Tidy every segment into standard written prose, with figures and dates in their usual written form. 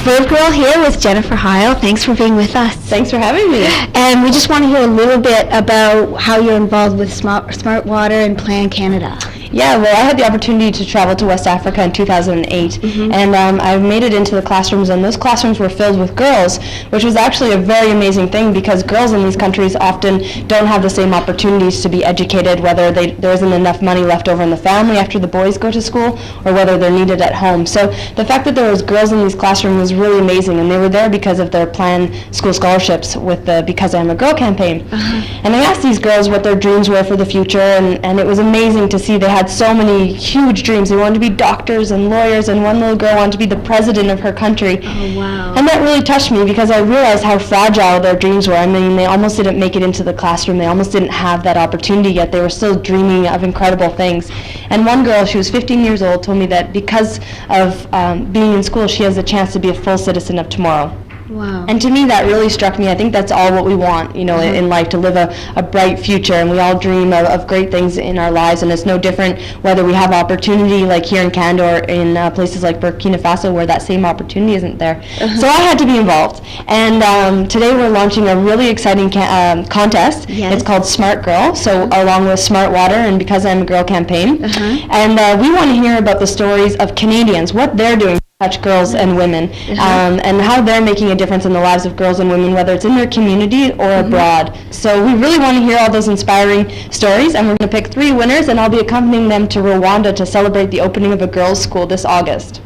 Verve Girl here with Jennifer Heil. Thanks for being with us. Thanks for having me. And we just want to hear a little bit about how you're involved with Smart Water and Plan Canada. Yeah, well, I had the opportunity to travel to West Africa in 2008, and I made it into the classrooms, and those classrooms were filled with girls, which was actually a very amazing thing because girls in these countries often don't have the same opportunities to be educated, whether there isn't enough money left over in the family after the boys go to school, or whether they're needed at home. So the fact that there was girls in these classrooms was really amazing, and they were there because of their Plan School scholarships with the Because I Am a Girl campaign. And I asked these girls what their dreams were for the future, and it was amazing to see they had so many huge dreams. They wanted to be doctors and lawyers, and one little girl wanted to be the president of her country. Oh, wow. And that really touched me because I realized how fragile their dreams were. I mean, they almost didn't make it into the classroom. They almost didn't have that opportunity yet. They were still dreaming of incredible things. And one girl, she was 15 years old, told me that because of being in school, she has a chance to be a full citizen of tomorrow. Wow. And to me, that really struck me. I think that's all what we want, you know, in life, to live a bright future. And we all dream of great things in our lives. And it's no different whether we have opportunity like here in Canada or in places like Burkina Faso where that same opportunity isn't there. So I had to be involved. And today we're launching a really exciting contest. Yes. It's called Smart Girl, so along with Smart Water and Because I'm a Girl campaign. And we want to hear about the stories of Canadians, what they're doing to touch girls and women, and how they're making a difference in the lives of girls and women, whether it's in their community or abroad. So we really want to hear all those inspiring stories, and we're going to pick 3 winners, and I'll be accompanying them to Rwanda to celebrate the opening of a girls' school this August.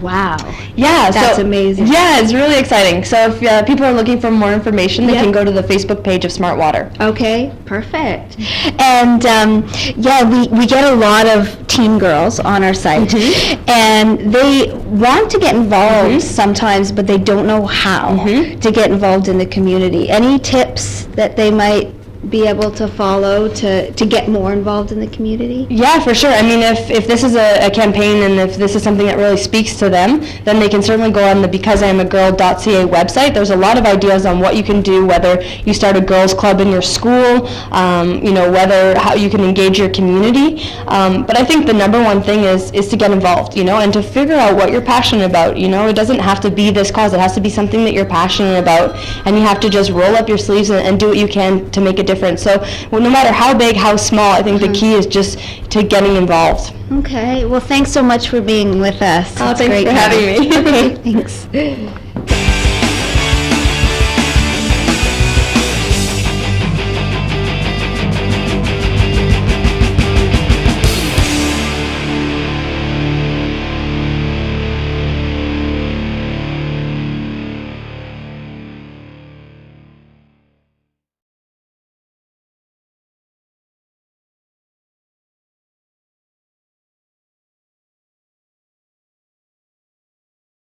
Wow. Yeah, That's amazing. Yeah, it's really exciting. So if people are looking for more information, they can go to the Facebook page of Smart Water. Okay, perfect. And we get a lot of teen girls on our site, and they want to get involved sometimes, but they don't know how to get involved in the community. Any tips that they might be able to follow to get more involved in the community? Yeah, for sure. I mean, if this is a campaign and if this is something that really speaks to them, then they can certainly go on the BecauseIamAGirl.ca website. There's a lot of ideas on what you can do, whether you start a girls' club in your school, you know, how you can engage your community. But I think the number one thing is to get involved, you know, and to figure out what you're passionate about. You know, it doesn't have to be this cause. It has to be something that you're passionate about, and you have to just roll up your sleeves and do what you can to make a difference. So no matter how big, how small, I think the key is just to getting involved. Okay. Well, thanks so much for being with us. Oh, thanks for having me. Okay, thanks.